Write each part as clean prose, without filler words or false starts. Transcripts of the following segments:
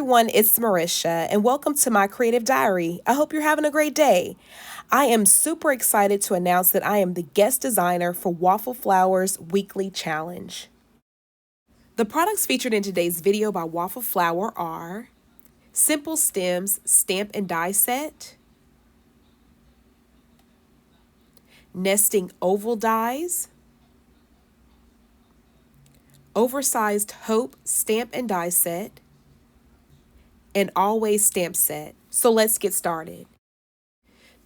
everyone, it's Marisha, and welcome to my creative diary. I hope you're having a great day. I am super excited to announce that I am the guest designer for Waffle Flower's weekly challenge. The products featured in today's video by Waffle Flower are Simple Stems Stamp and Die Set, Nesting Oval Dies, Oversized Hope Stamp and Die Set, and Always Stamp Set. So let's get started.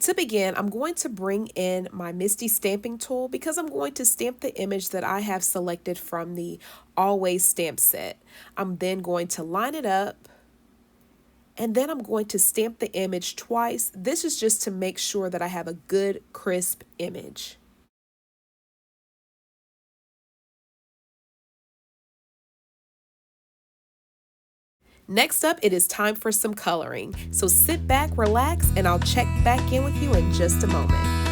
To begin, I'm going to bring in my Misti stamping tool because I'm going to stamp the image that I have selected from the Always Stamp set. I'm then going to line it up, and then I'm going to stamp the image twice. This is just to make sure that I have a good, crisp image. Next up, it is time for some coloring. So sit back, relax, and I'll check back in with you in just a moment.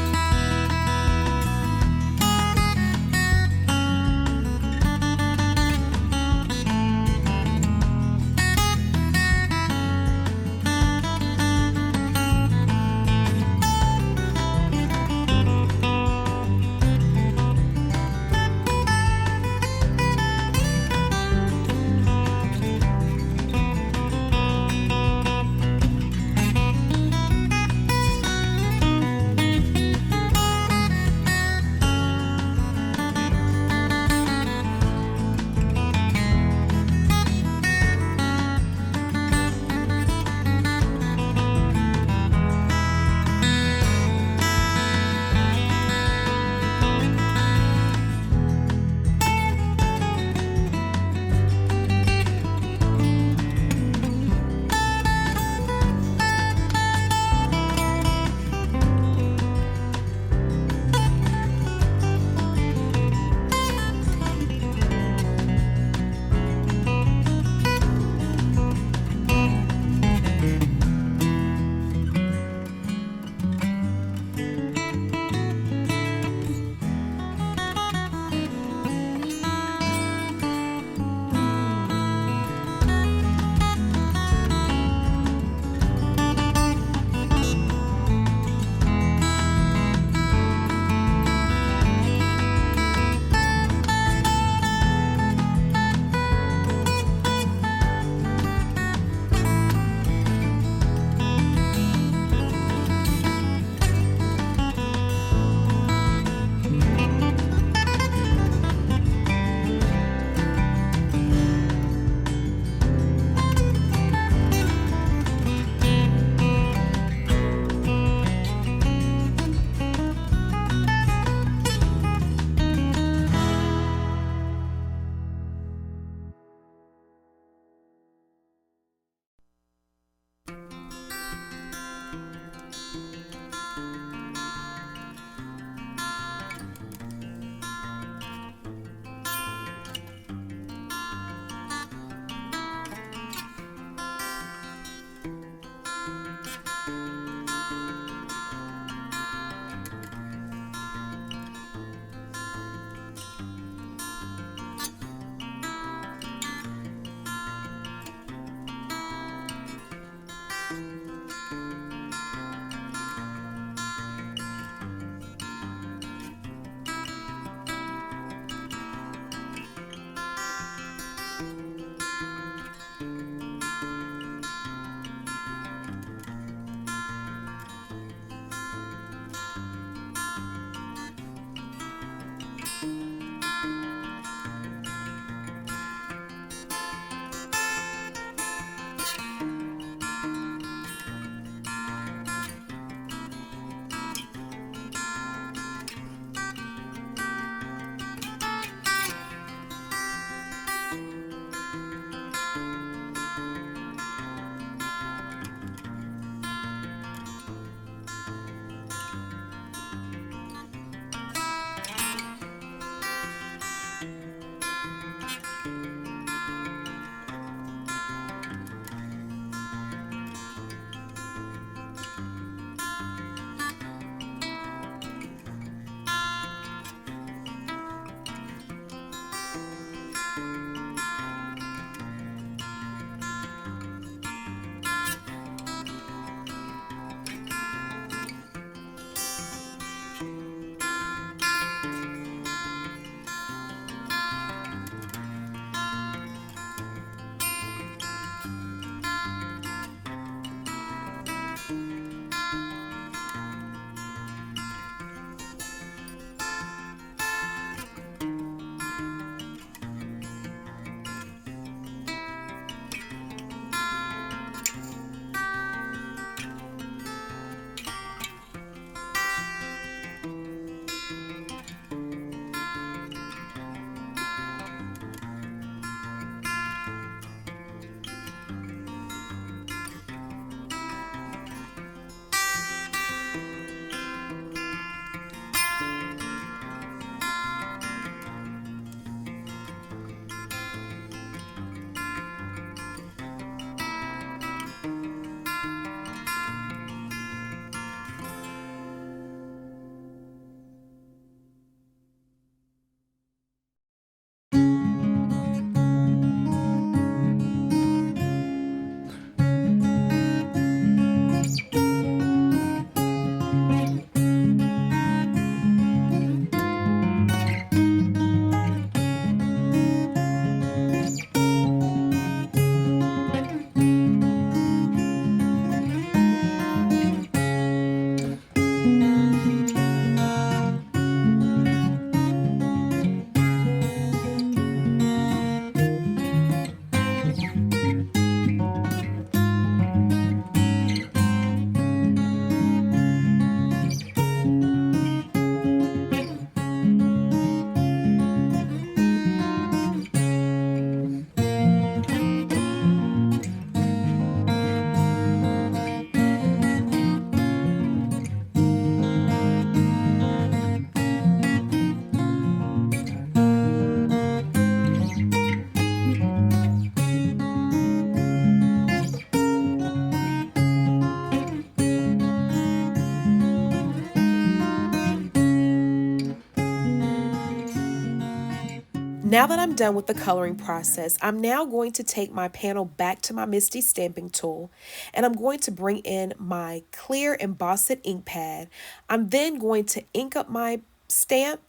Now that I'm done with the coloring process, I'm now going to take my panel back to my Misti stamping tool, and I'm going to bring in my clear embossing ink pad. I'm then going to ink up my stamp,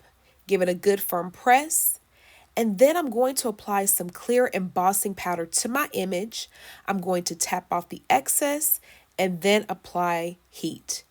give it a good firm press, and then I'm going to apply some clear embossing powder to my image. I'm going to tap off the excess and then apply heat.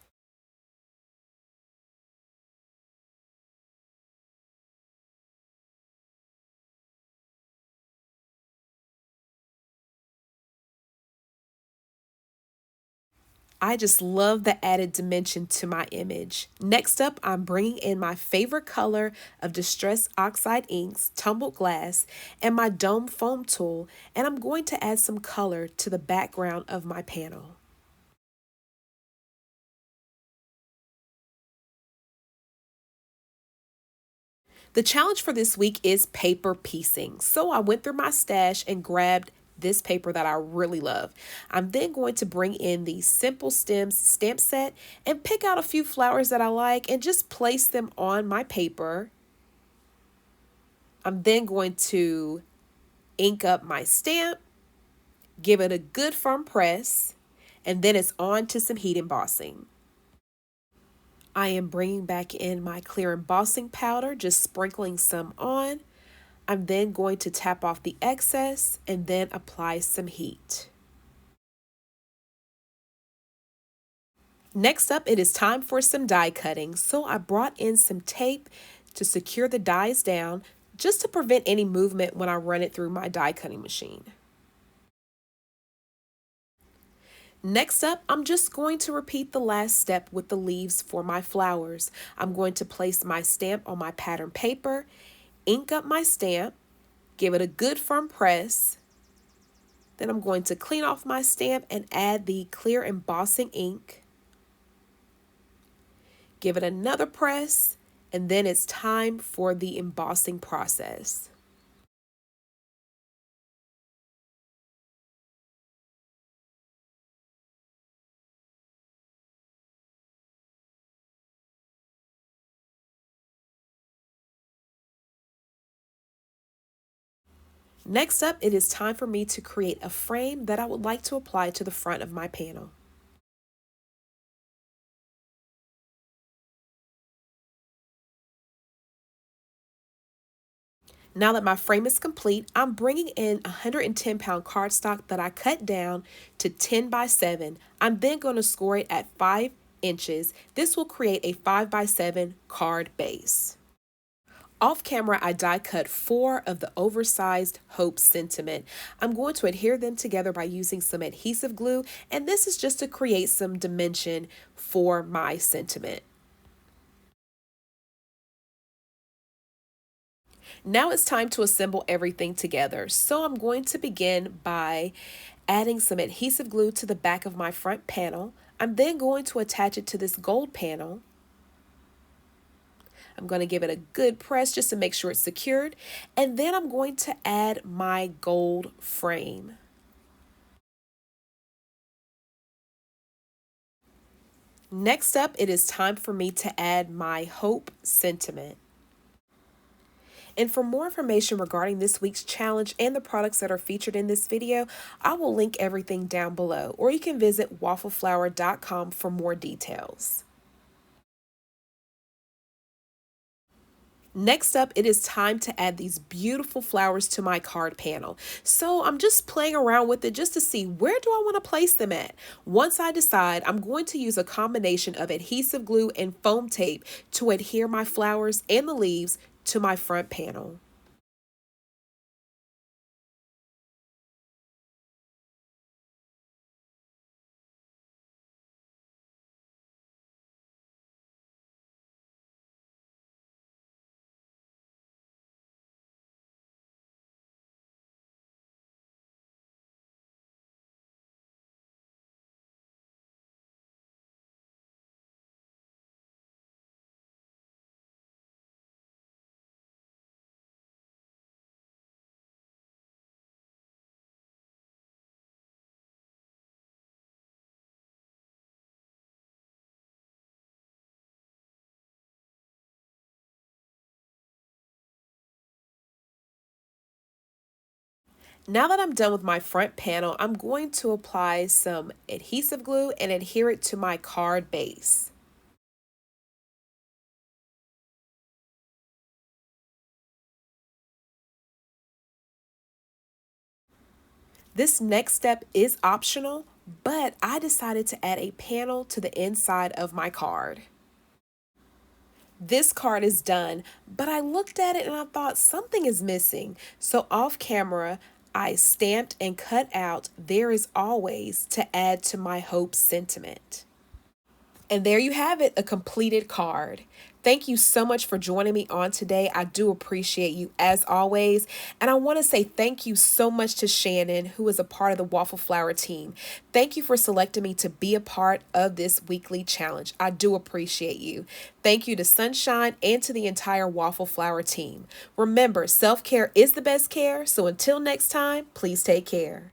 I just love the added dimension to my image. Next up, I'm bringing in my favorite color of Distress Oxide inks, Tumbled Glass, and my Dome Foam tool, and I'm going to add some color to the background of my panel. The challenge for this week is paper piecing. So I went through my stash and grabbed this paper that I really love. I'm then going to bring in the Simple Stems stamp set and pick out a few flowers that I like and just place them on my paper. I'm then going to ink up my stamp, give it a good firm press, and then it's on to some heat embossing. I am bringing back in my clear embossing powder, just sprinkling some on. I'm then going to tap off the excess and then apply some heat. Next up, it is time for some die cutting. So I brought in some tape to secure the dies down just to prevent any movement when I run it through my die cutting machine. Next up, I'm just going to repeat the last step with the leaves for my flowers. I'm going to place my stamp on my pattern paper, ink up my stamp, give it a good firm press. Then I'm going to clean off my stamp and add the clear embossing ink. Give it another press, and then it's time for the embossing process. Next up, it is time for me to create a frame that I would like to apply to the front of my panel. Now that my frame is complete, I'm bringing in 110-pound cardstock that I cut down to 10 by 7. I'm then going to score it at 5 inches. This will create a 5 by 7 card base. Off camera, I die cut 4 of the Oversized Hope Sentiment. I'm going to adhere them together by using some adhesive glue, and this is just to create some dimension for my sentiment. Now it's time to assemble everything together. So I'm going to begin by adding some adhesive glue to the back of my front panel. I'm then going to attach it to this gold panel. I'm going to give it a good press just to make sure it's secured. And then I'm going to add my gold frame. Next up, it is time for me to add my Hope Sentiment. And for more information regarding this week's challenge and the products that are featured in this video, I will link everything down below, or you can visit waffleflower.com for more details. Next up, it is time to add these beautiful flowers to my card panel. So I'm just playing around with it just to see where do I want to place them at. Once I decide, I'm going to use a combination of adhesive glue and foam tape to adhere my flowers and the leaves to my front panel. Now that I'm done with my front panel, I'm going to apply some adhesive glue and adhere it to my card base. This next step is optional, but I decided to add a panel to the inside of my card. This card is done, but I looked at it and I thought something is missing. So off camera, I stamped and cut out "There is always" to add to my hope sentiment. And there you have it, a completed card. Thank you so much for joining me on today. I do appreciate you as always. And I want to say thank you so much to Shannon, who is a part of the Waffle Flower team. Thank you for selecting me to be a part of this weekly challenge. I do appreciate you. Thank you to Sunshine and to the entire Waffle Flower team. Remember, self-care is the best care. So until next time, please take care.